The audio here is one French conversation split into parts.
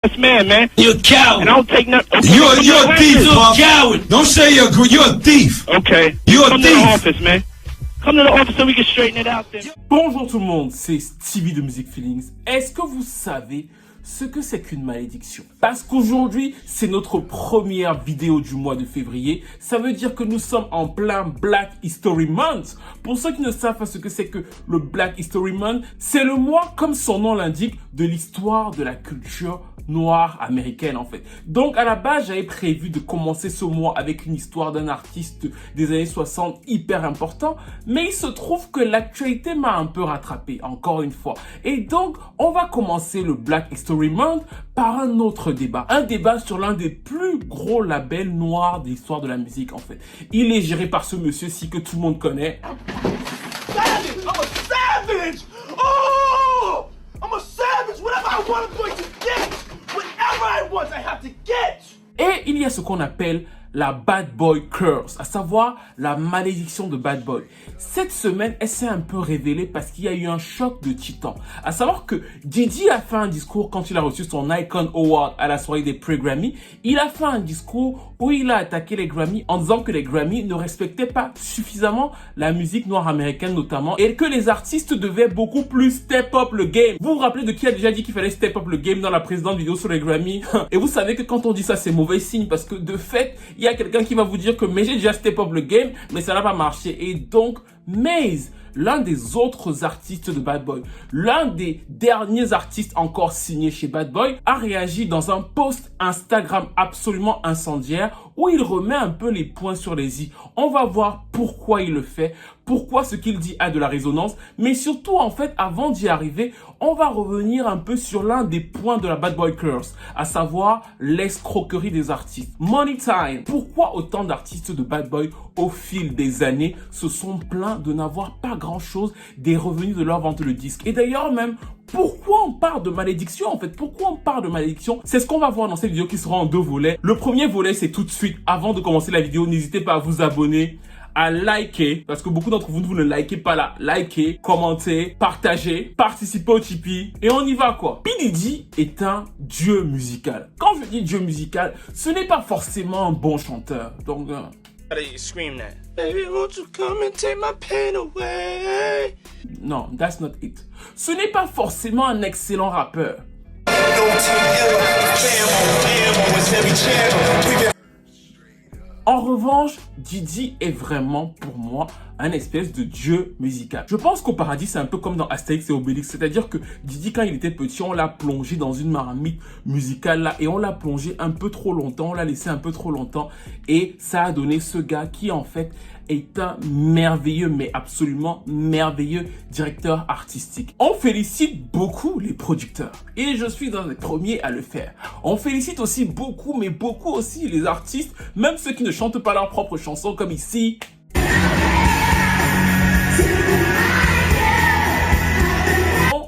Man. You're a coward. And I don't take nothing. You're a thief, you're a coward. Don't say you're a thief. Okay. You're a Come thief. to the office, man. Come to the office so we can straighten it out then. Bonjour tout le monde, c'est Stevie de Music Feelings. Est-ce que vous savez ce que c'est qu'une malédiction? Parce qu'aujourd'hui, c'est notre première vidéo du mois de février. Ça veut dire que nous sommes en plein Black History Month. Pour ceux qui ne savent pas ce que c'est que le Black History Month, c'est le mois, comme son nom l'indique, de l'histoire de la culture noire américaine en fait. Donc à la base, j'avais prévu de commencer ce mois avec une histoire d'un artiste des années 60 hyper important, mais il se trouve que l'actualité m'a un peu rattrapé, encore une fois. Et donc, on va commencer le Black History Month par un autre débat. Un débat sur l'un des plus gros labels noirs de l'histoire de la musique en fait. Il est géré par ce monsieur-ci que tout le monde connaît. Savage! I'm a savage! Oh! I'm a savage! Whatever I want, I'm going to get! Whatever I want, I have to get! Et il y a ce qu'on appelle la Bad Boy Curse, à savoir la malédiction de Bad Boy. Cette semaine, elle s'est un peu révélée parce qu'il y a eu un choc de titans. À savoir que Diddy a fait un discours quand il a reçu son Icon Award à la soirée des Pre-Grammy. Il a fait un discours où il a attaqué les Grammy en disant que les Grammy ne respectaient pas suffisamment la musique noire américaine notamment et que les artistes devaient beaucoup plus step up le game. Vous vous rappelez de qui a déjà dit qu'il fallait step up le game dans la précédente vidéo sur les Grammy? Et vous savez que quand on dit ça, c'est mauvais signe parce que de fait, il y a quelqu'un qui va vous dire que mais j'ai déjà step up le game, mais ça n'a pas marché. Et donc, Maze, l'un des autres artistes de Bad Boy, l'un des derniers artistes encore signés chez Bad Boy, a réagi dans un post Instagram absolument incendiaire où il remet un peu les points sur les i. On va voir pourquoi il le fait, pourquoi ce qu'il dit a de la résonance, mais surtout en fait, avant d'y arriver, on va revenir un peu sur l'un des points de la Bad Boy Curse, à savoir l'escroquerie des artistes. Money time. Pourquoi autant d'artistes de Bad Boy au fil des années se sont plaints de n'avoir pas grand-chose des revenus de leur vente de disques? Et d'ailleurs même, pourquoi on parle de malédiction en fait? Pourquoi on parle de malédiction? C'est ce qu'on va voir dans cette vidéo qui sera en deux volets. Le premier volet, c'est tout de suite. Avant de commencer la vidéo, n'hésitez pas à vous abonner, à liker, parce que beaucoup d'entre vous, vous ne likez pas là. Likez, commentez, partagez, participez au Tipeee, et on y va quoi. P. Diddy est un dieu musical. Quand je dis dieu musical, ce n'est pas forcément un bon chanteur. Donc, Scream that. Baby, won't you come and take my pain away? non, that's not it. Ce n'est pas forcément un excellent rappeur. En revanche, Diddy est vraiment, pour moi, un espèce de dieu musical. Je pense qu'au paradis, c'est un peu comme dans Astérix et Obélix. C'est-à-dire que Diddy, quand il était petit, on l'a plongé dans une marmite musicale là. Et on l'a plongé un peu trop longtemps. On l'a laissé un peu trop longtemps. Et ça a donné ce gars qui, en fait, est un merveilleux, mais absolument merveilleux directeur artistique. On félicite beaucoup les producteurs. Et je suis un des premiers à le faire. On félicite aussi beaucoup, mais beaucoup aussi les artistes, même ceux qui ne chantent pas leurs propres chansons, comme ici.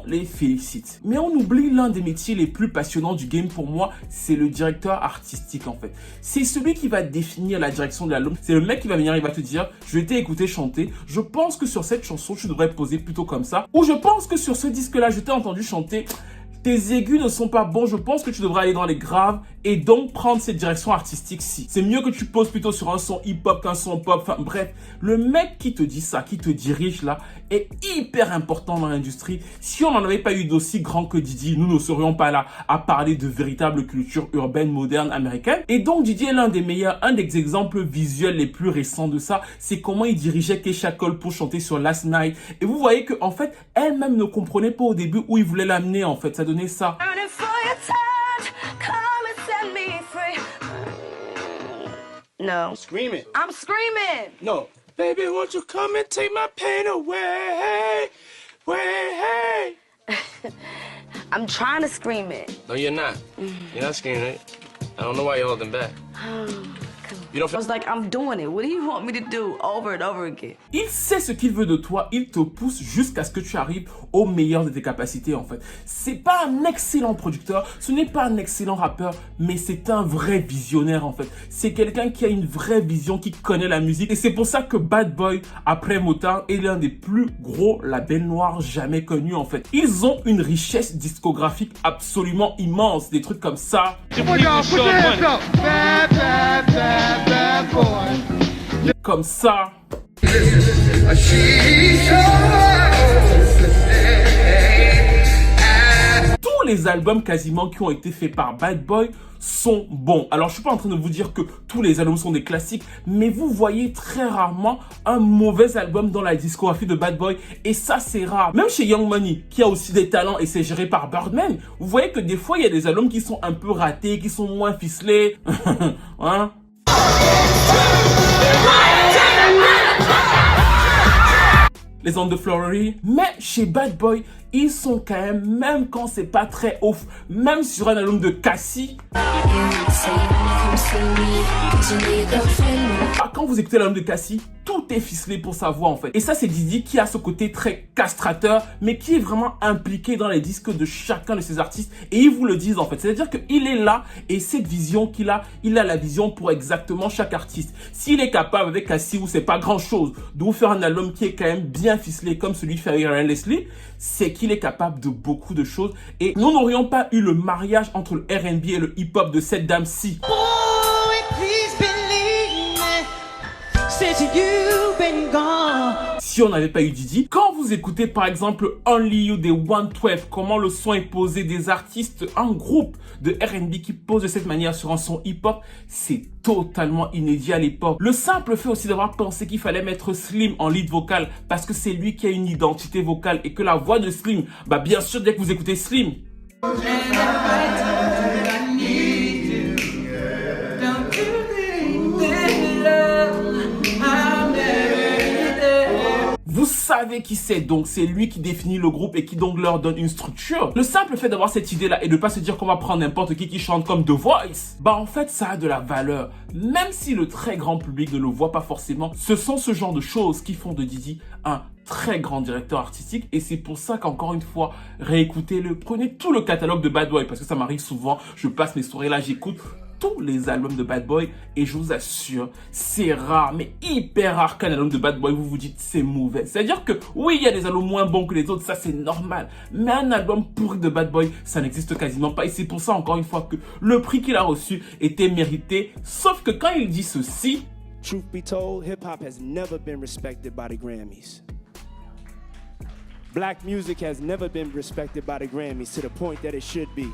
Les félicite. Mais on oublie l'un des métiers les plus passionnants du game pour moi, c'est le directeur artistique en fait. C'est celui qui va définir la direction de l'album. C'est le mec qui va venir, il va te dire, je vais t'écouter chanter, je pense que sur cette chanson, tu devrais poser plutôt comme ça. Ou je pense que sur ce disque-là, je t'ai entendu chanter, tes aigus ne sont pas bons, je pense que tu devrais aller dans les graves et donc prendre cette direction artistique-ci. C'est mieux que tu poses plutôt sur un son hip-hop qu'un son pop. Enfin bref, le mec qui te dit ça, qui te dirige là, est hyper important dans l'industrie. Si on n'en avait pas eu d'aussi grand que Diddy, nous ne serions pas là à parler de véritable culture urbaine moderne américaine. Et donc Diddy est l'un des meilleurs, un des exemples visuels les plus récents de ça. C'est comment il dirigeait Keisha Cole pour chanter sur Last Night. Et vous voyez que en fait, elle-même ne comprenait pas au début où il voulait l'amener en fait. Ça donnait ça. No. Scream it. I'm screaming. No. Baby, won't you come and take my pain away? Way. I'm trying to scream it. No, you're not. You're not screaming it. I don't know why you're holding back. I was like, I'm doing it. What do you want me to do over and over again? Il sait ce qu'il veut de toi, il te pousse jusqu'à ce que tu arrives au meilleur de tes capacités en fait. C'est pas un excellent producteur, ce n'est pas un excellent rappeur, mais c'est un vrai visionnaire en fait. C'est quelqu'un qui a une vraie vision, qui connaît la musique et c'est pour ça que Bad Boy, après Motown, est l'un des plus gros labels noirs jamais connus en fait. Ils ont une richesse discographique absolument immense, des trucs comme ça. Comme ça. Tous les albums quasiment qui ont été faits par Bad Boy sont bons. Alors je suis pas en train de vous dire que tous les albums sont des classiques, mais vous voyez très rarement un mauvais album dans la discographie de Bad Boy et ça c'est rare. Même chez Young Money, qui a aussi des talents et c'est géré par Birdman, vous voyez que des fois il y a des albums qui sont un peu ratés, qui sont moins ficelés. Hein? Les ondes de Flowery, mais chez Bad Boy, ils sont quand même quand c'est pas très ouf, même sur un album de Cassie. Quand vous écoutez l'album de Cassie, tout est ficelé pour sa voix en fait. Et ça c'est Didi qui a ce côté très castrateur, mais qui est vraiment impliqué dans les disques de chacun de ses artistes. Et ils vous le disent en fait. C'est-à-dire qu'il est là et cette vision qu'il a, il a la vision pour exactement chaque artiste. S'il est capable avec Cassie, où c'est pas grand chose, de vous faire un album qui est quand même bien ficelé comme celui fait avec Ryan Leslie, c'est qu'il est capable de beaucoup de choses. Et nous n'aurions pas eu le mariage entre le R&B et le hip-hop de cette dame-ci. Si on n'avait pas eu Didi, quand vous écoutez par exemple Only You des 112, comment le son est posé, des artistes, un groupe de R&B qui pose de cette manière sur un son hip-hop, c'est totalement inédit à l'époque. Le simple fait aussi d'avoir pensé qu'il fallait mettre Slim en lead vocal parce que c'est lui qui a une identité vocale et que la voix de Slim, bah bien sûr dès que vous écoutez Slim, vous savez qui c'est, donc c'est lui qui définit le groupe et qui donc leur donne une structure. Le simple fait d'avoir cette idée-là et de pas se dire qu'on va prendre n'importe qui chante comme The Voice, bah en fait ça a de la valeur. Même si le très grand public ne le voit pas forcément, ce sont ce genre de choses qui font de Didi un très grand directeur artistique et c'est pour ça qu'encore une fois, réécoutez-le, prenez tout le catalogue de Bad Boy parce que ça m'arrive souvent, je passe mes soirées là, j'écoute tous les albums de Bad Boy et je vous assure, c'est rare, mais hyper rare qu'un album de Bad Boy vous vous dites c'est mauvais. C'est-à-dire que oui, il y a des albums moins bons que les autres, ça c'est normal, mais un album pourri de Bad Boy, ça n'existe quasiment pas et c'est pour ça encore une fois que le prix qu'il a reçu était mérité, sauf que quand il dit ceci, Truth be told, hip-hop has never been respected by the Grammys. Black music has never been respected by the Grammys to the point that it should be.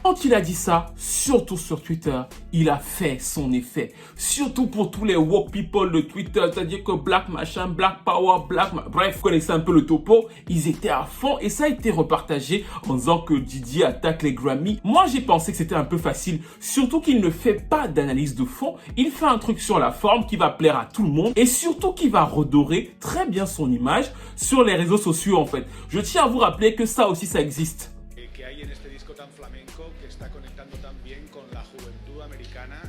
quand il a dit ça, surtout sur Twitter, il a fait son effet. Surtout pour tous les woke people de Twitter, c'est-à-dire que Black machin, Black Power, bref, vous connaissez un peu le topo, ils étaient à fond et ça a été repartagé en disant que Didi attaque les Grammy. Moi, j'ai pensé que c'était un peu facile, surtout qu'il ne fait pas d'analyse de fond, il fait un truc sur la forme qui va plaire à tout le monde et surtout qui va redorer très bien son image sur les réseaux sociaux en fait. Je tiens à vous rappeler que ça aussi, ça existe.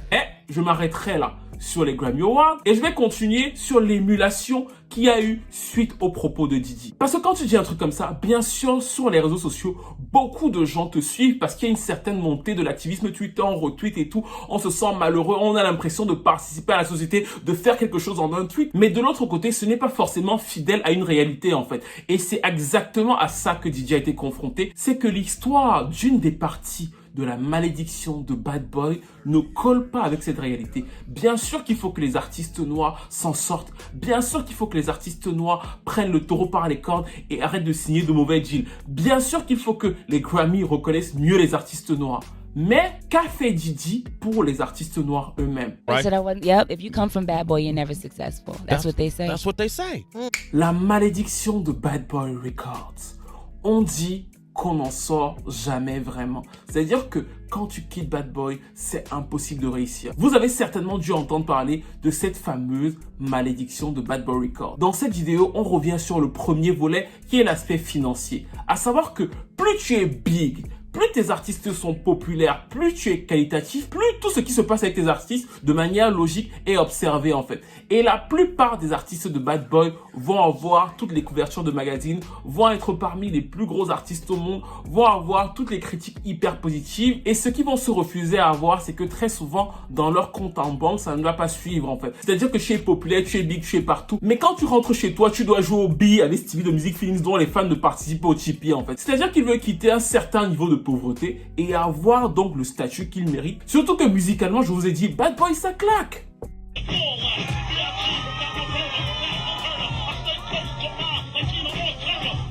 Et je m'arrêterai là sur les Grammy Awards et je vais continuer sur l'émulation qu'il y a eu suite aux propos de Didi. Parce que quand tu dis un truc comme ça, bien sûr, sur les réseaux sociaux, beaucoup de gens te suivent parce qu'il y a une certaine montée de l'activisme Twitter, on retweet et tout, on se sent malheureux, on a l'impression de participer à la société, de faire quelque chose en un tweet. Mais de l'autre côté, ce n'est pas forcément fidèle à une réalité en fait. Et c'est exactement à ça que Didi a été confronté. C'est que l'histoire d'une des parties de la malédiction de Bad Boy ne colle pas avec cette réalité. Bien sûr qu'il faut que les artistes noirs s'en sortent. Bien sûr qu'il faut que les artistes noirs prennent le taureau par les cornes et arrêtent de signer de mauvais deals. Bien sûr qu'il faut que les Grammy reconnaissent mieux les artistes noirs. Mais qu'a fait Didi pour les artistes noirs eux-mêmes? Right. So yep, if you come from Bad Boy, you're never successful. That's what they say. That's what they say. La malédiction de Bad Boy Records. On dit qu'on n'en sort jamais vraiment. C'est-à-dire que quand tu quittes Bad Boy, c'est impossible de réussir. Vous avez certainement dû entendre parler de cette fameuse malédiction de Bad Boy Records. Dans cette vidéo, on revient sur le premier volet qui est l'aspect financier. À savoir que plus tu es big, plus tes artistes sont populaires, plus tu es qualitatif, plus tout ce qui se passe avec tes artistes de manière logique est observé en fait. Et la plupart des artistes de Bad Boy vont avoir toutes les couvertures de magazines, vont être parmi les plus gros artistes au monde, vont avoir toutes les critiques hyper positives. Et ce qu'ils vont se refuser à avoir, c'est que très souvent, dans leur compte en banque, ça ne va pas suivre en fait. C'est-à-dire que tu es populaire, tu es big, tu es partout. Mais quand tu rentres chez toi, tu dois jouer au billes avec Stevie de Music Feelings dont les fans ne participent pas au Tipeee en fait. C'est-à-dire qu'il veut quitter un certain niveau de pauvreté et avoir donc le statut qu'il mérite. Surtout que musicalement, je vous ai dit, Bad Boy, ça claque.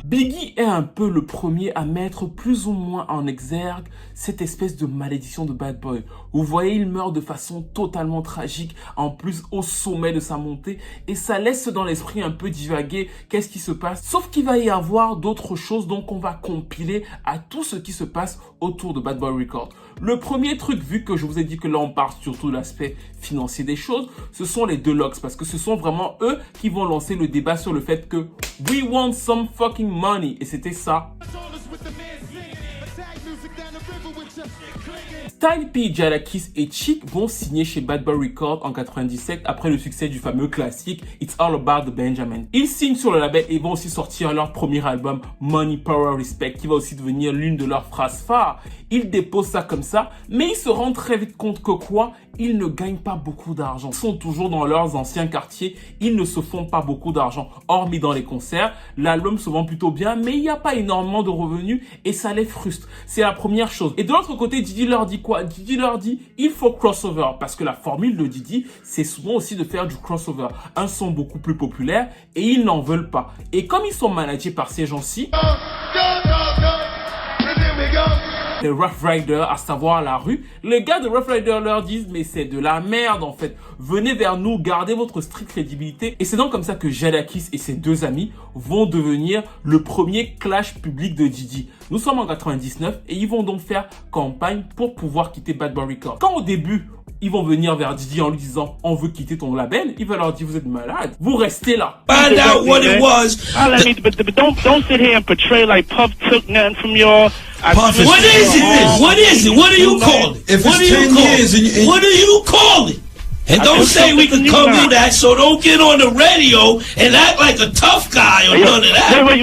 Biggie est un peu le premier à mettre plus ou moins en exergue cette espèce de malédiction de Bad Boy. Vous voyez, il meurt de façon totalement tragique, en plus au sommet de sa montée, et ça laisse dans l'esprit un peu divaguer qu'est-ce qui se passe. Sauf qu'il va y avoir d'autres choses, donc on va compiler à tout ce qui se passe autour de Bad Boy Records. Le premier truc, vu que je vous ai dit que là on parle surtout de l'aspect financier des choses, ce sont les Deluxe, parce que ce sont vraiment eux qui vont lancer le débat sur le fait que we want some fucking money, et c'était ça. Style P, Jadakiss et Chic vont signer chez Bad Boy Records en 97 après le succès du fameux classique It's All About the Benjamin. Ils signent sur le label et vont aussi sortir leur premier album Money, Power, Respect qui va aussi devenir l'une de leurs phrases phares. Ils déposent ça comme ça, mais ils se rendent très vite compte que quoi? Ils ne gagnent pas beaucoup d'argent. Ils sont toujours dans leurs anciens quartiers, ils ne se font pas beaucoup d'argent. Hormis dans les concerts, l'album se vend plutôt bien, mais il n'y a pas énormément de revenus et ça les frustre. C'est la première chose. Et de l'autre côté, Diddy leur dit quoi? Diddy leur dit, il faut crossover, parce que la formule de Diddy, c'est souvent aussi de faire du crossover. Un son beaucoup plus populaire et ils n'en veulent pas. Et comme ils sont managés par ces gens-ci, les Rough Riders, à savoir la rue, les gars de Rough Riders leur disent mais c'est de la merde en fait, venez vers nous, gardez votre stricte crédibilité. Et c'est donc comme ça que Jadakiss et ses deux amis vont devenir le premier clash public de Diddy. Nous sommes en 99 et ils vont donc faire campagne pour pouvoir quitter Bad Boy Records. Quand au début ils vont venir vers Diddy en lui disant on veut quitter ton label, il va leur dire vous êtes malade, vous restez là. Find out what it was. But don't sit here and portray like Puff took nothing from y'all. Puff is- What is it then? What is it? What do you call it? If What do it's you 10 call years it? and you- What do you call it? And don't just say told we it to can you come now. do that, so don't get on the radio and act like a tough guy or none of that. Wait,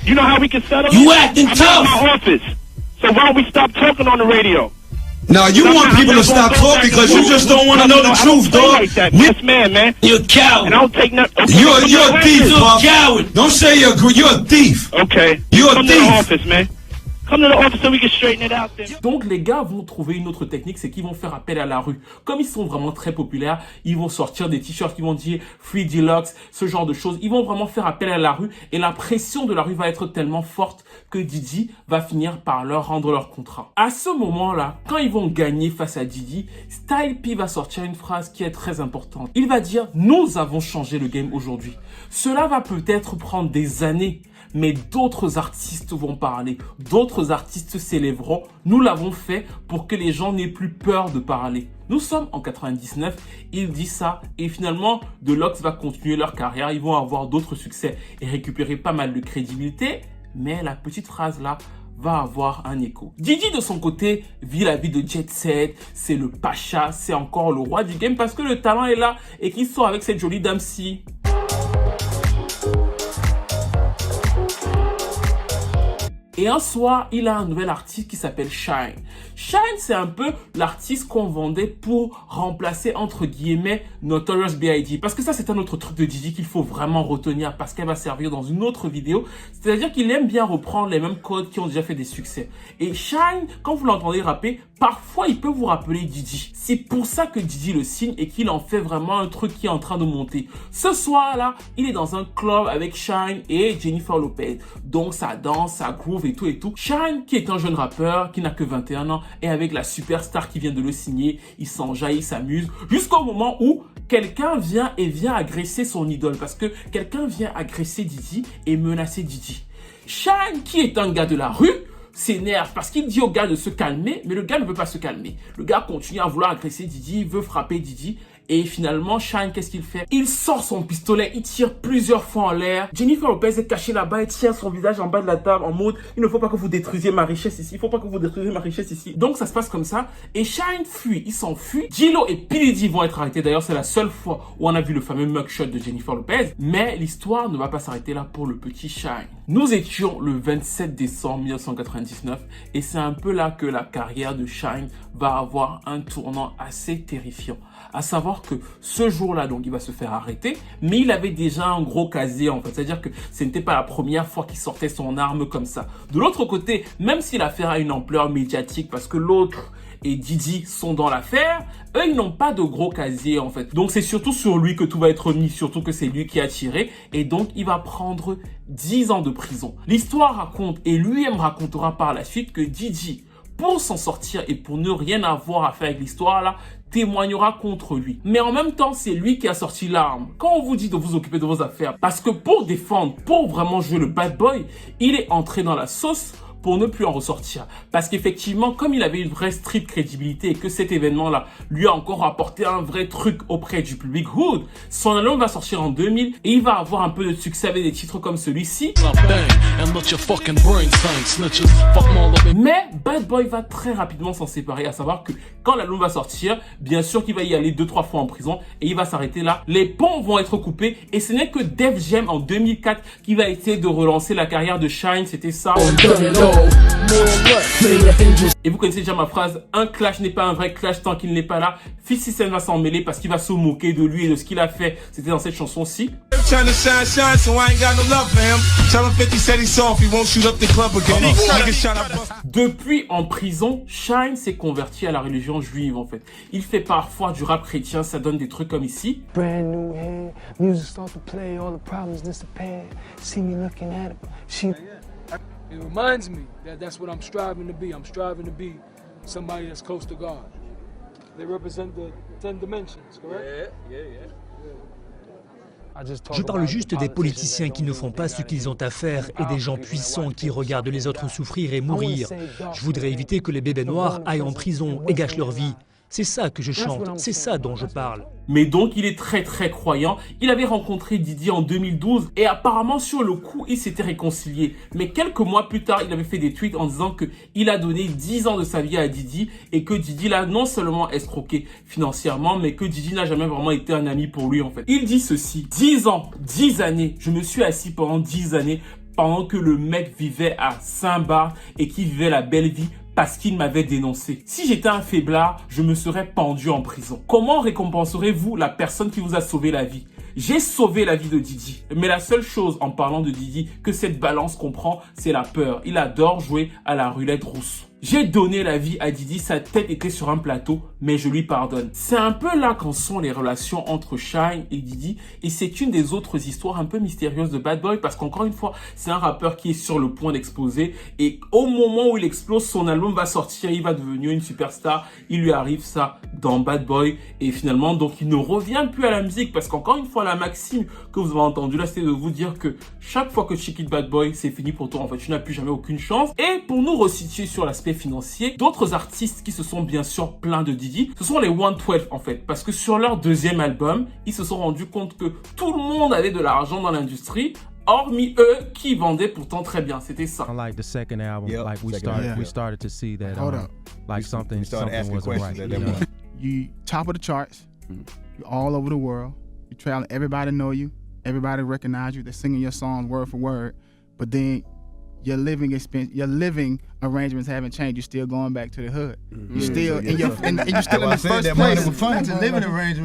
you know how we can settle You it? acting I'm tough. in my office. So why don't we stop talking on the radio? Now you want people to stop talking because you just don't want to know the truth, dog. Yes, man. You're a coward. And I don't take nothing. You're a thief, You're a Puff. coward. Don't say you're a thief. Okay. You're a Come to the thief. office, man. Come to the office so we can straighten it out then. Donc les gars vont trouver une autre technique, c'est qu'ils vont faire appel à la rue. Comme ils sont vraiment très populaires, ils vont sortir des t-shirts qui vont dire Free Deluxe, ce genre de choses. Ils vont vraiment faire appel à la rue et la pression de la rue va être tellement forte que Diddy va finir par leur rendre leur contrat. À ce moment-là, quand ils vont gagner face à Diddy, Style P va sortir une phrase qui est très importante. Il va dire « Nous avons changé le game aujourd'hui. Cela va peut-être prendre des années, mais d'autres artistes vont parler, d'autres artistes s'élèveront. Nous l'avons fait pour que les gens n'aient plus peur de parler. » Nous sommes en 99, il dit ça et finalement Deluxe va continuer leur carrière, ils vont avoir d'autres succès et récupérer pas mal de crédibilité, mais la petite phrase là va avoir un écho. Diddy de son côté vit la vie de jet set, c'est le pacha, c'est encore le roi du game parce que le talent est là et qu'il sort avec cette jolie dame-ci. Et un soir, il a un nouvel artiste qui s'appelle Shyne. Shyne, c'est un peu l'artiste qu'on vendait pour remplacer, entre guillemets, Notorious B.I.G. Parce que ça, c'est un autre truc de Diddy qu'il faut vraiment retenir parce qu'elle va servir dans une autre vidéo. C'est-à-dire qu'il aime bien reprendre les mêmes codes qui ont déjà fait des succès. Et Shyne, quand vous l'entendez rapper, parfois, il peut vous rappeler Diddy. C'est pour ça que Diddy le signe et qu'il en fait vraiment un truc qui est en train de monter. Ce soir-là, il est dans un club avec Shyne et Jennifer Lopez. Donc, ça danse, ça groove et tout et tout. Shyne, qui est un jeune rappeur, qui n'a que 21 ans, et avec la superstar qui vient de le signer, il s'enjaille, il s'amuse, jusqu'au moment où quelqu'un vient agresser son idole, parce que quelqu'un vient agresser Diddy et menacer Diddy. Shyne, qui est un gars de la rue, s'énerve parce qu'il dit au gars de se calmer, mais le gars ne veut pas se calmer. Le gars continue à vouloir agresser Diddy, veut frapper Diddy, Et finalement, Shine, qu'est-ce qu'il fait? Il sort son pistolet, il tire plusieurs fois en l'air. Jennifer Lopez est cachée là-bas, elle tient son visage en bas de la table en mode il ne faut pas que vous détruisiez ma richesse ici, il faut pas que vous détruisiez ma richesse ici. Donc ça se passe comme ça et Shine fuit, il s'enfuit. J-Lo et P. Diddy vont être arrêtés. D'ailleurs, c'est la seule fois où on a vu le fameux mugshot de Jennifer Lopez. Mais l'histoire ne va pas s'arrêter là pour le petit Shine. Nous étions le 27 décembre 1999 et c'est un peu là que la carrière de Shine va avoir un tournant assez terrifiant. À savoir que ce jour-là, donc, il va se faire arrêter, mais il avait déjà un gros casier, en fait. C'est-à-dire que ce n'était pas la première fois qu'il sortait son arme comme ça. De l'autre côté, même si l'affaire a une ampleur médiatique, parce que l'autre et Diddy sont dans l'affaire, eux, ils n'ont pas de gros casier, en fait. Donc, c'est surtout sur lui que tout va être mis, surtout que c'est lui qui a tiré, et donc, il va prendre 10 ans de prison. L'histoire raconte, et lui-même racontera par la suite, que Diddy, pour s'en sortir et pour ne rien avoir à faire avec l'histoire là, témoignera contre lui. Mais en même temps, c'est lui qui a sorti l'arme. Quand on vous dit de vous occuper de vos affaires, parce que pour défendre, pour vraiment jouer le bad boy, il est entré dans la sauce pour ne plus en ressortir. Parce qu'effectivement, comme il avait une vraie street crédibilité et que cet événement-là lui a encore apporté un vrai truc auprès du public hood, son album va sortir en 2000 et il va avoir un peu de succès avec des titres comme celui-ci. Mais Bad Boy va très rapidement s'en séparer, à savoir que quand l'album va sortir, bien sûr qu'il va y aller 2-3 fois en prison et il va s'arrêter là. Les ponts vont être coupés et ce n'est que Def Jam en 2004 qui va essayer de relancer la carrière de Shine, c'était ça. Et vous connaissez déjà ma phrase, un clash n'est pas un vrai clash tant qu'il n'est pas là. 50 Cent va s'en mêler parce qu'il va se moquer de lui et de ce qu'il a fait. C'était dans cette chanson-ci. Depuis en prison, Shine s'est converti à la religion juive en fait. Il fait parfois du rap chrétien, ça donne des trucs comme ici. Brand new head, music start to play, all the problems disappear. See me looking at it, she... It reminds me that that's what I'm striving to be. I'm striving to be somebody that's close to God. They represent the 10 dimensions, correct? Yeah. Je parle juste des politiciens qui ne font pas ce qu'ils ont à faire et des gens puissants qui regardent les autres souffrir et mourir. Je voudrais éviter que les bébés noirs aillent en prison et gâchent leur vie. C'est ça que je chante, c'est ça dont je parle. Mais donc, il est très croyant. Il avait rencontré Diddy en 2012 et apparemment, sur le coup, ils s'étaient réconciliés. Mais quelques mois plus tard, il avait fait des tweets en disant qu'il a donné 10 ans de sa vie à Diddy et que Diddy l'a non seulement escroqué financièrement, mais que Diddy n'a jamais vraiment été un ami pour lui, en fait. Il dit ceci, 10 ans, 10 années, je me suis assis pendant 10 années pendant que le mec vivait à Saint-Barth et qu'il vivait la belle vie parce qu'il m'avait dénoncé. Si j'étais un faiblard, je me serais pendu en prison. Comment récompenserez-vous la personne qui vous a sauvé la vie? J'ai sauvé la vie de Diddy. Mais la seule chose, en parlant de Diddy, que cette balance comprend, c'est la peur. Il adore jouer à la roulette russe. J'ai donné la vie à Diddy, sa tête était sur un plateau, mais je lui pardonne. C'est un peu là qu'en sont les relations entre Shine et Diddy, et c'est une des autres histoires un peu mystérieuses de Bad Boy, parce qu'encore une fois, c'est un rappeur qui est sur le point d'exploser, et au moment où il explose, son album va sortir, il va devenir une superstar, il lui arrive ça dans Bad Boy, et finalement, donc il ne revient plus à la musique, parce qu'encore une fois, la maxime que vous avez entendue là, c'est de vous dire que chaque fois que tu quittes Bad Boy, c'est fini pour toi, en fait, tu n'as plus jamais aucune chance. Et pour nous resituer sur l'aspect financier, d'autres artistes qui se sont bien sûr plaints de Diddy, ce sont les 112 en fait, parce que sur leur deuxième album, ils se sont rendus compte que tout le monde avait de l'argent dans l'industrie, hormis eux qui vendaient pourtant très bien. C'était ça. Like the second album, like we started to see that like something wasn't right. You top of the charts, you're all over the world, you're traveling, everybody know you, everybody recognize you, they're singing your songs word for word, but then your living expense, your living arrangements haven't changed. You're still going back to the hood. You're still in your, and you're still in the first place.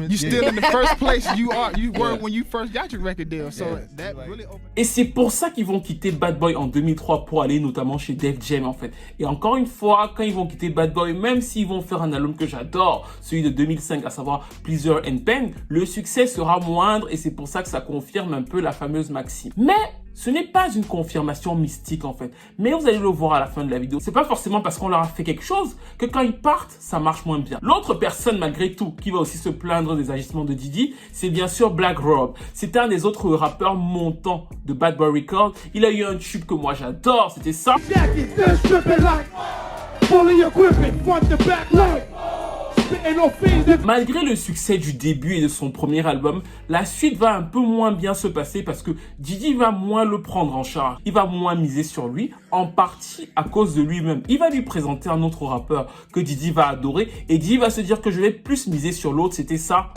You're still in the first place you were when you first got your record deal. So that really. Et c'est pour ça qu'ils vont quitter Bad Boy en 2003 pour aller notamment chez Def Jam en fait. Et encore une fois, quand ils vont quitter Bad Boy, même s'ils vont faire un album que j'adore, celui de 2005, à savoir Pleasure and Pain, le succès sera moindre et c'est pour ça que ça confirme un peu la fameuse maxime. Mais ce n'est pas une confirmation mystique en fait, mais vous allez le voir à la fin de la vidéo. C'est pas forcément parce qu'on leur a fait quelque chose que quand ils partent, ça marche moins bien. L'autre personne malgré tout qui va aussi se plaindre des agissements de Diddy, c'est bien sûr Black Rob. C'est un des autres rappeurs montants de Bad Boy Records. Il a eu un tube que moi j'adore, c'était ça. Malgré le succès du début et de son premier album, la suite va un peu moins bien se passer parce que Diddy va moins le prendre en charge. Il va moins miser sur lui, en partie à cause de lui-même. Il va lui présenter un autre rappeur que Diddy va adorer et Diddy va se dire que je vais plus miser sur l'autre, c'était ça.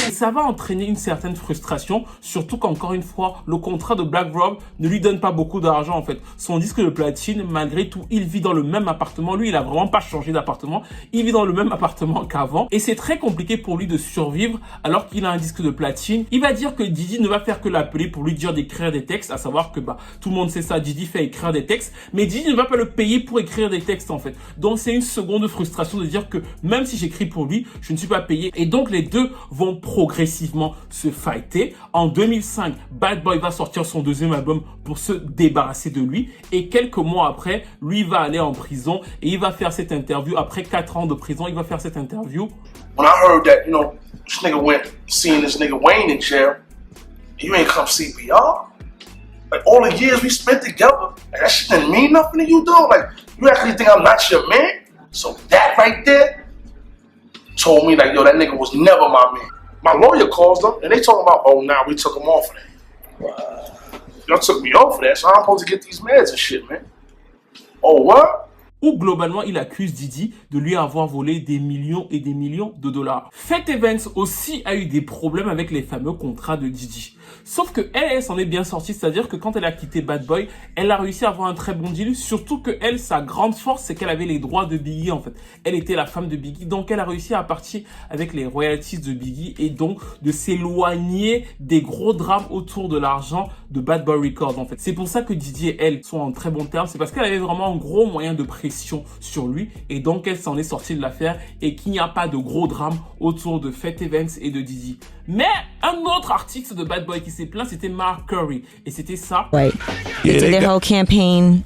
Et ça va entraîner une certaine frustration, surtout qu'encore une fois, le contrat de Black Rob ne lui donne pas beaucoup d'argent en fait. Son disque de platine, malgré tout, il vit dans le même appartement. Lui, il a vraiment pas changé d'appartement. Il vit dans le même appartement qu'avant. Et c'est très compliqué pour lui de survivre alors qu'il a un disque de platine. Il va dire que Diddy ne va faire que l'appeler pour lui dire d'écrire des textes, à savoir que tout le monde sait ça, Diddy fait écrire des textes, mais Diddy ne va pas le payer pour écrire des textes en fait. Donc c'est une seconde frustration de dire que même si j'écris pour lui, je ne suis pas payé. Et donc les deux vont progressivement se fighter. En 2005, Bad Boy va sortir son deuxième album pour se débarrasser de lui. Et quelques mois après, lui va aller en prison et il va faire cette interview. Après 4 ans de prison, il va faire cette interview. When I heard that, you know, this nigga went seeing this nigga Wayne in jail, you ain't come see me, y'all. Like all the years we spent together, like, that shit didn't mean nothing to you, dog. Like you actually think I'm not your man? So that right there told me like, yo, that nigga was never my man. My lawyer calls them and they talking about, oh, now we took him off of that. Wow. Y'all took me off of that, so I'm supposed to get these meds and shit, man. Oh, what? Où globalement il accuse Diddy de lui avoir volé des millions et des millions de dollars. Faith Evans aussi a eu des problèmes avec les fameux contrats de Diddy. Sauf que elle s'en est bien sortie, c'est-à-dire que quand elle a quitté Bad Boy, elle a réussi à avoir un très bon deal, surtout que elle, sa grande force, c'est qu'elle avait les droits de Biggie en fait. Elle était la femme de Biggie, donc elle a réussi à partir avec les royalties de Biggie et donc de s'éloigner des gros drames autour de l'argent de Bad Boy Records en fait. C'est pour ça que Diddy et elle sont en très bon terme, c'est parce qu'elle avait vraiment un gros moyen de pression sur lui et donc elle s'en est sortie de l'affaire et qu'il n'y a pas de gros drame autour de Faith Evans et de Diddy. Mais un autre artiste de Bad Boy qui s'est plaint, c'était Mark Curry. Et c'était ça. Right. They did their whole campaign.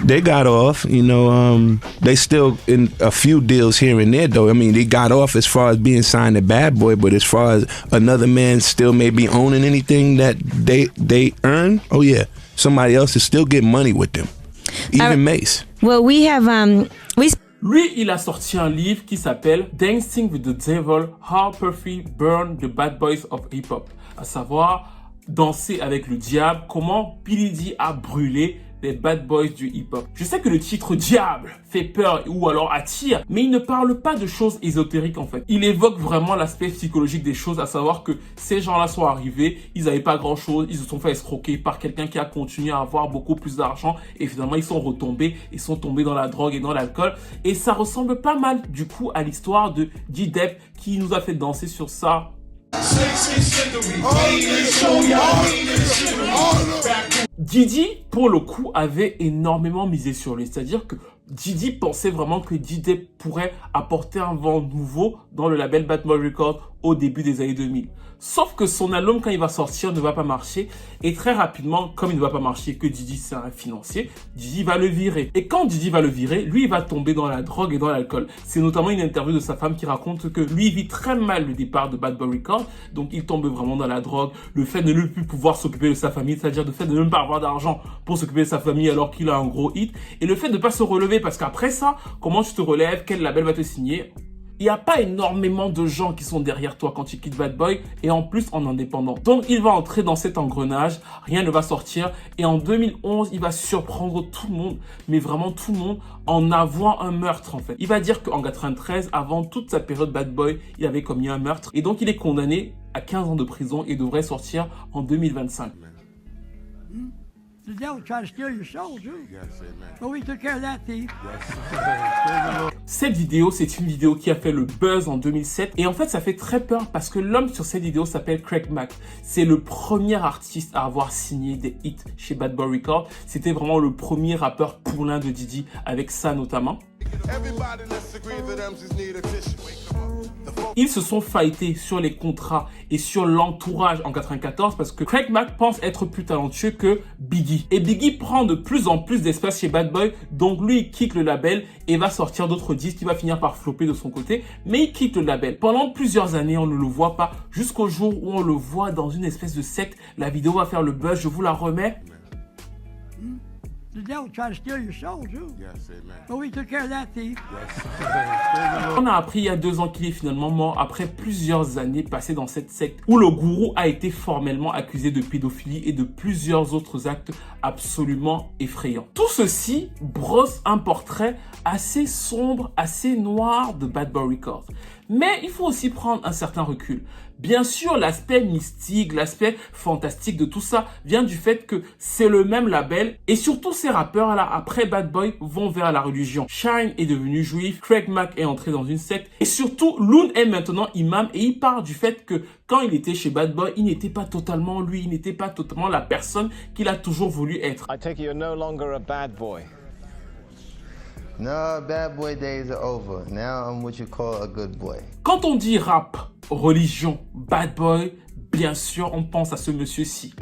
They got off, you know, they still in a few deals here and there though. I mean, they got off as far as being signed to Bad Boy, but as far as another man still may be owning anything that they earn, oh yeah, somebody else is still getting money with them. Even Mace. Well, we have Lui, il a sorti un livre qui s'appelle Dancing with the Devil, How Puffy Burned the Bad Boys of Hip Hop. À savoir, danser avec le diable, comment P. Diddy a brûlé les bad boys du hip-hop. Je sais que le titre Diable fait peur ou alors attire, mais il ne parle pas de choses ésotériques en fait. Il évoque vraiment l'aspect psychologique des choses, à savoir que ces gens-là sont arrivés, ils n'avaient pas grand-chose, ils se sont fait escroquer par quelqu'un qui a continué à avoir beaucoup plus d'argent et finalement ils sont retombés, ils sont tombés dans la drogue et dans l'alcool. Et ça ressemble pas mal du coup à l'histoire de D-Dep qui nous a fait danser sur ça. Diddy, pour le coup, avait énormément misé sur lui. C'est-à-dire que Diddy pensait vraiment que Diddy pourrait apporter un vent nouveau dans le label Bad Boy Records au début des années 2000. Sauf que son album, quand il va sortir, ne va pas marcher. Et très rapidement, comme il ne va pas marcher, que Diddy c'est un financier, Diddy va le virer. Et quand Diddy va le virer, lui, il va tomber dans la drogue et dans l'alcool. C'est notamment une interview de sa femme qui raconte que lui, il vit très mal le départ de Bad Boy Records. Donc, il tombe vraiment dans la drogue. Le fait de ne plus pouvoir s'occuper de sa famille, c'est-à-dire le fait de ne même pas avoir d'argent pour s'occuper de sa famille alors qu'il a un gros hit. Et le fait de ne pas se relever, parce qu'après ça, comment tu te relèves? Quel label va te signer? Il n'y a pas énormément de gens qui sont derrière toi quand tu quittes Bad Boy et en plus en indépendant. Donc il va entrer dans cet engrenage, rien ne va sortir et en 2011 il va surprendre tout le monde, mais vraiment tout le monde en avouant un meurtre en fait. Il va dire qu'en 93, avant toute sa période Bad Boy, il avait commis un meurtre et donc il est condamné à 15 ans de prison et devrait sortir en 2025. The devil tried to steal your soul, too. But we took care of that thief. Cette vidéo, c'est une vidéo qui a fait le buzz en 2007. Et en fait, ça fait très peur parce que l'homme sur cette vidéo s'appelle Craig Mack. C'est le premier artiste à avoir signé des hits chez Bad Boy Records. C'était vraiment le premier rappeur poulain de Diddy, avec ça notamment. Ils se sont fightés sur les contrats et sur l'entourage en 94 parce que Craig Mack pense être plus talentueux que Biggie. Et Biggie prend de plus en plus d'espace chez Bad Boy, donc lui il quitte le label et va sortir d'autres disques qui va finir par flopper de son côté, mais il quitte le label. Pendant plusieurs années, on ne le voit pas, jusqu'au jour où on le voit dans une espèce de secte. La vidéo va faire le buzz, je vous la remets. The devil tried to steal your soul, too. Yes, amen. But we took care of that thief. On a appris il y a 2 ans qu'il est finalement mort après plusieurs années passées dans cette secte où le gourou a été formellement accusé de pédophilie et de plusieurs autres actes absolument effrayants. Tout ceci brosse un portrait assez sombre, assez noir de Bad Boy Records. Mais il faut aussi prendre un certain recul. Bien sûr, l'aspect mystique, l'aspect fantastique de tout ça vient du fait que c'est le même label et surtout ces rappeurs là, après Bad Boy, vont vers la religion. Shyne est devenu juif, Craig Mack est entré dans une secte et surtout Loon est maintenant imam et il part du fait que quand il était chez Bad Boy, il n'était pas totalement lui, il n'était pas totalement la personne qu'il a toujours voulu être. I take it you're no longer a bad boy. No, bad boy days are over. Now I'm what you call a good boy. Quand on dit rap, religion, bad boy, bien sûr, on pense à ce monsieur-ci.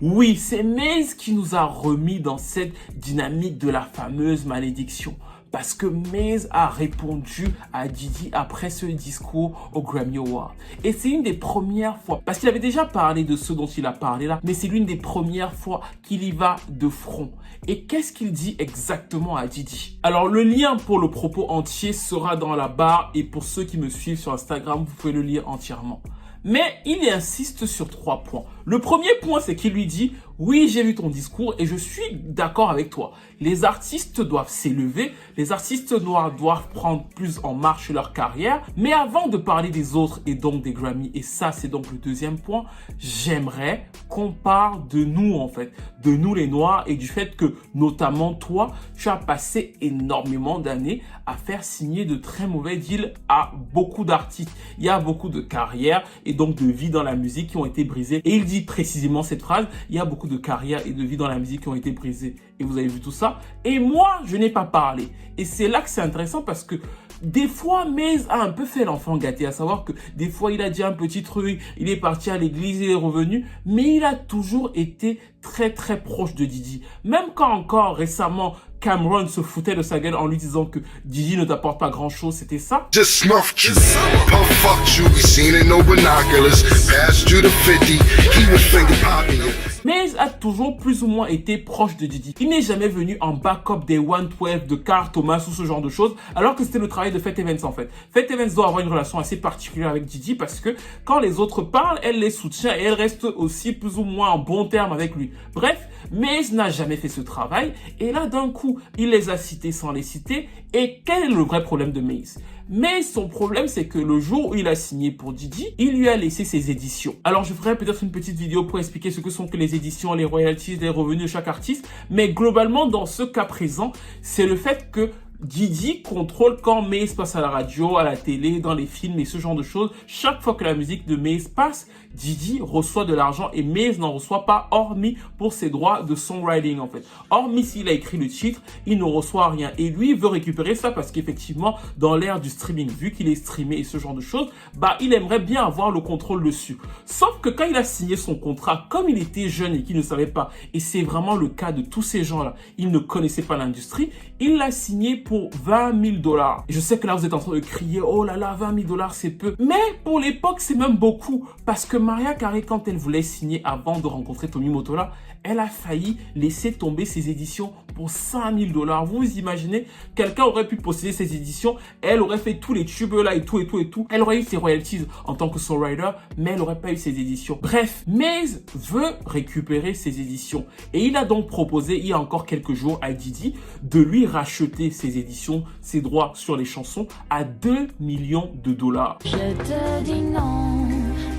Oui, c'est Maze qui nous a remis dans cette dynamique de la fameuse malédiction. Parce que Maze a répondu à Diddy après ce discours au Grammy Award. Et c'est une des premières fois, parce qu'il avait déjà parlé de ce dont il a parlé là, mais c'est l'une des premières fois qu'il y va de front. Et qu'est-ce qu'il dit exactement à Diddy? Alors le lien pour le propos entier sera dans la barre et pour ceux qui me suivent sur Instagram, vous pouvez le lire entièrement. Mais il insiste sur 3 points. Le premier point, c'est qu'il lui dit « Oui, j'ai lu ton discours et je suis d'accord avec toi. Les artistes doivent s'élever, les artistes noirs doivent prendre plus en marche leur carrière. Mais avant de parler des autres et donc des Grammy, et ça c'est donc le deuxième point, j'aimerais qu'on parle de nous en fait, de nous les Noirs et du fait que notamment toi, tu as passé énormément d'années à faire signer de très mauvais deals à beaucoup d'artistes. Il y a beaucoup de carrières et donc de vie dans la musique qui ont été brisées. Et il dit précisément cette phrase, il y a beaucoup de carrières et de vie dans la musique qui ont été brisées. Et vous avez vu tout ça. Et moi, je n'ai pas parlé. Et c'est là que c'est intéressant parce que des fois, Maze a un peu fait l'enfant gâté, à savoir que des fois, il a dit un petit truc, il est parti à l'église, il est revenu, mais il a toujours été très très proche de Diddy. Même quand encore récemment, Cameron se foutait de sa gueule en lui disant que Diddy ne t'apporte pas grand chose, c'était ça. Just snuffed you, puff fucked you, we seen it no binoculars, passed you the 50, he was finger popping you. Maze a toujours plus ou moins été proche de Diddy. Il n'est jamais venu en backup des 112, de Carl Thomas ou ce genre de choses, alors que c'était le travail de Faith Evans en fait. Faith Evans doit avoir une relation assez particulière avec Diddy parce que quand les autres parlent, elle les soutient et elle reste aussi plus ou moins en bon terme avec lui. Bref, Maze n'a jamais fait ce travail et là d'un coup, il les a cités sans les citer. Et quel est le vrai problème de Maze? Mais son problème, c'est que le jour où il a signé pour Diddy, il lui a laissé ses éditions. Alors, je ferai peut-être une petite vidéo pour expliquer ce que sont que les éditions, les royalties, les revenus de chaque artiste. Mais globalement, dans ce cas présent, c'est le fait que Diddy contrôle quand Maze passe à la radio, à la télé, dans les films et ce genre de choses. Chaque fois que la musique de Maze passe, Diddy reçoit de l'argent et Maze n'en reçoit pas, hormis pour ses droits de songwriting en fait. Hormis s'il a écrit le titre, il ne reçoit rien. Et lui, il veut récupérer ça parce qu'effectivement, dans l'ère du streaming, vu qu'il est streamé et ce genre de choses, bah il aimerait bien avoir le contrôle dessus. Sauf que quand il a signé son contrat, comme il était jeune et qu'il ne savait pas, et c'est vraiment le cas de tous ces gens-là, il ne connaissait pas l'industrie, il l'a signé pour $20 000. Et je sais que là, vous êtes en train de crier, oh là là, $20 000, c'est peu. Mais pour l'époque, c'est même beaucoup. Parce que Mariah Carey, quand elle voulait signer avant de rencontrer Tommy Mottola, elle a failli laisser tomber ses éditions pour $5 000. Vous imaginez, quelqu'un aurait pu posséder ses éditions, elle aurait fait tous les tubes là et tout. Elle aurait eu ses royalties en tant que songwriter, mais elle n'aurait pas eu ses éditions. Bref, Maze veut récupérer ses éditions. Et il a donc proposé, il y a encore quelques jours, à Diddy de lui racheter ses éditions, ses droits sur les chansons à $2 millions. Je te dis non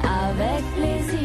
avec plaisir.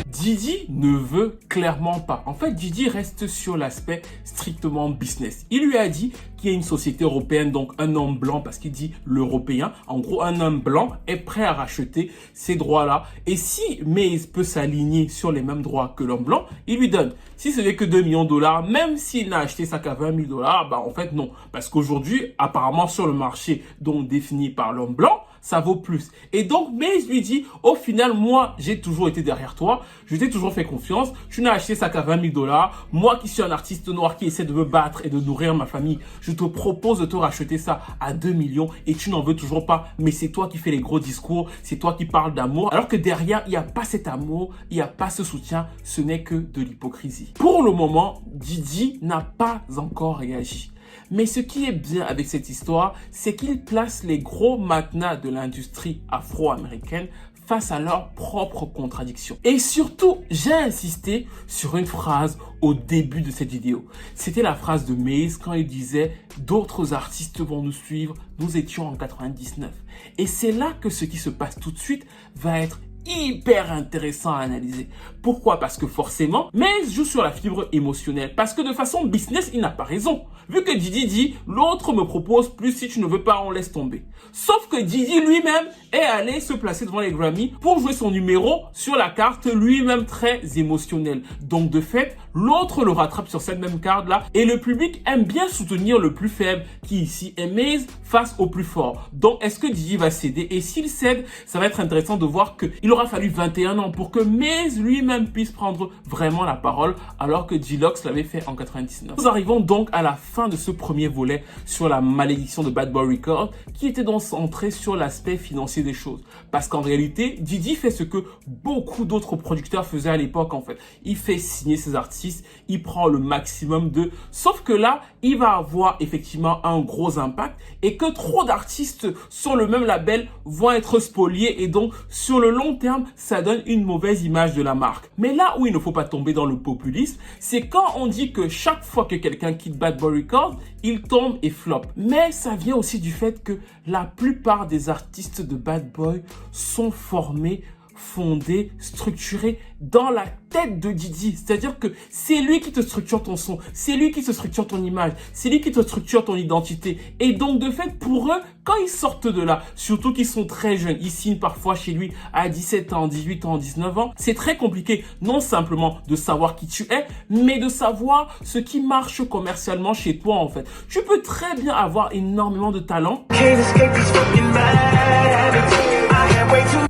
Diddy ne veut clairement pas. En fait, Diddy reste sur l'aspect strictement business. Il lui a dit qu'il y a une société européenne, donc un homme blanc, parce qu'il dit l'européen. En gros, un homme blanc est prêt à racheter ces droits-là. Et si Maze peut s'aligner sur les mêmes droits que l'homme blanc, il lui donne. Si ce n'est que $2 millions, même s'il n'a acheté ça qu'à $20 000, bah en fait non. Parce qu'aujourd'hui, apparemment sur le marché donc défini par l'homme blanc, ça vaut plus. Et donc, Maze lui dit, au final, moi, j'ai toujours été derrière toi. Je t'ai toujours fait confiance. Tu n'as acheté ça qu'à $20 000. Moi qui suis un artiste noir qui essaie de me battre et de nourrir ma famille, je te propose de te racheter ça à 2 millions et tu n'en veux toujours pas. Mais c'est toi qui fais les gros discours. C'est toi qui parles d'amour. Alors que derrière, il n'y a pas cet amour. Il n'y a pas ce soutien. Ce n'est que de l'hypocrisie. Pour le moment, Diddy n'a pas encore réagi. Mais ce qui est bien avec cette histoire, c'est qu'il place les gros magnats de l'industrie afro-américaine face à leurs propres contradictions. Et surtout, j'ai insisté sur une phrase au début de cette vidéo. C'était la phrase de Maze quand il disait « D'autres artistes vont nous suivre, nous étions en 99 ». Et c'est là que ce qui se passe tout de suite va être hyper intéressant à analyser. Pourquoi? Parce que forcément, Maze joue sur la fibre émotionnelle. Parce que de façon business, il n'a pas raison. Vu que Diddy dit, l'autre me propose plus, si tu ne veux pas, on laisse tomber. Sauf que Diddy lui-même est allé se placer devant les Grammy pour jouer son numéro sur la carte lui-même très émotionnelle. Donc de fait, l'autre le rattrape sur cette même carte-là et le public aime bien soutenir le plus faible qui ici est Maze face au plus fort. Donc est-ce que Diddy va céder? Et s'il cède, ça va être intéressant de voir qu'il aura fallu 21 ans pour que Maze lui-même puisse prendre vraiment la parole alors que D-Lox l'avait fait en 99. Nous arrivons donc à la fin de ce premier volet sur la malédiction de Bad Boy Records qui était donc centré sur l'aspect financier des choses. Parce qu'en réalité, Diddy fait ce que beaucoup d'autres producteurs faisaient à l'époque en fait. Il fait signer ses artistes, il prend le maximum de... Sauf que là, il va avoir effectivement un gros impact et que trop d'artistes sur le même label vont être spoliés et donc sur le long terme, ça donne une mauvaise image de la marque. Mais là où il ne faut pas tomber dans le populisme, c'est quand on dit que chaque fois que quelqu'un quitte Bad Boy Records, il tombe et flop. Mais ça vient aussi du fait que la plupart des artistes de Bad Boy sont formés, fondés, structurés dans la tête de Diddy. C'est-à-dire que c'est lui qui te structure ton son, c'est lui qui te structure ton image, c'est lui qui te structure ton identité. Et donc de fait, pour eux, quand ils sortent de là, surtout qu'ils sont très jeunes, ils signent parfois chez lui à 17 ans, 18 ans, 19 ans, c'est très compliqué, non simplement de savoir qui tu es, mais de savoir ce qui marche commercialement chez toi en fait. Tu peux très bien avoir énormément de talent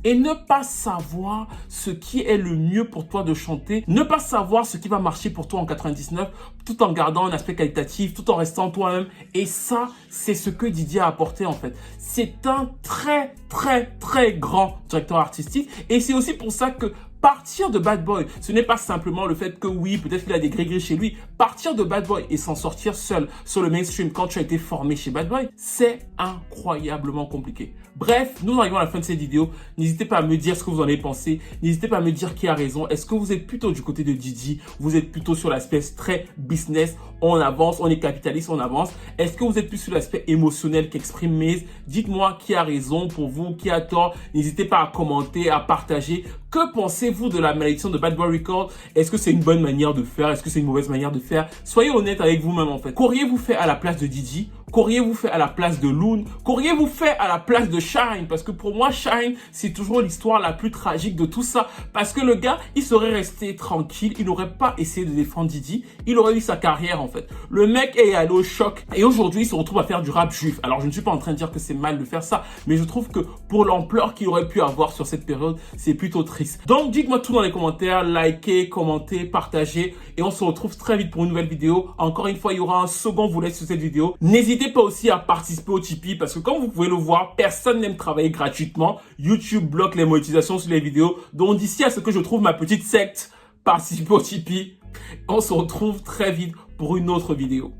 et ne pas savoir ce qui est le mieux pour toi de chanter, ne pas savoir ce qui va marcher pour toi en 99, tout en gardant un aspect qualitatif, tout en restant toi-même. Et ça, c'est ce que Diddy a apporté en fait. C'est un très, très, très grand directeur artistique. Et c'est aussi pour ça que partir de Bad Boy, ce n'est pas simplement le fait que oui, peut-être qu'il a des gris-gris chez lui. Partir de Bad Boy et s'en sortir seul sur le mainstream quand tu as été formé chez Bad Boy, c'est incroyablement compliqué. Bref, nous arrivons à la fin de cette vidéo. N'hésitez pas à me dire ce que vous en avez pensé. N'hésitez pas à me dire qui a raison. Est-ce que vous êtes plutôt du côté de Diddy? Vous êtes plutôt sur l'aspect très business? On avance, on est capitaliste, on avance. Est-ce que vous êtes plus sur l'aspect émotionnel qu'exprime Maze? Dites-moi qui a raison pour vous, qui a tort. N'hésitez pas à commenter, à partager. Que pensez-vous de la malédiction de Bad Boy Records? Est-ce que c'est une bonne manière de faire? Est-ce que c'est une mauvaise manière de faire? Soyez honnête avec vous-même en fait. Qu'auriez-vous fait à la place de Diddy? Qu'auriez-vous fait à la place de Loon? Qu'auriez-vous fait à la place de Shine? Parce que pour moi, Shine, c'est toujours l'histoire la plus tragique de tout ça. Parce que le gars, il serait resté tranquille. Il n'aurait pas essayé de défendre Diddy. Il aurait eu sa carrière, en fait. Le mec est allé au choc. Et aujourd'hui, il se retrouve à faire du rap juif. Alors, je ne suis pas en train de dire que c'est mal de faire ça. Mais je trouve que pour l'ampleur qu'il aurait pu avoir sur cette période, c'est plutôt triste. Donc, dites-moi tout dans les commentaires. Likez, commentez, partagez. Et on se retrouve très vite pour une nouvelle vidéo. Encore une fois, il y aura un second volet sur cette vidéo. N'hésitez pas aussi à participer au Tipeee parce que comme vous pouvez le voir, personne n'aime travailler gratuitement. YouTube bloque les monétisations sur les vidéos. Donc d'ici à ce que je trouve ma petite secte, participez au Tipeee. On se retrouve très vite pour une autre vidéo.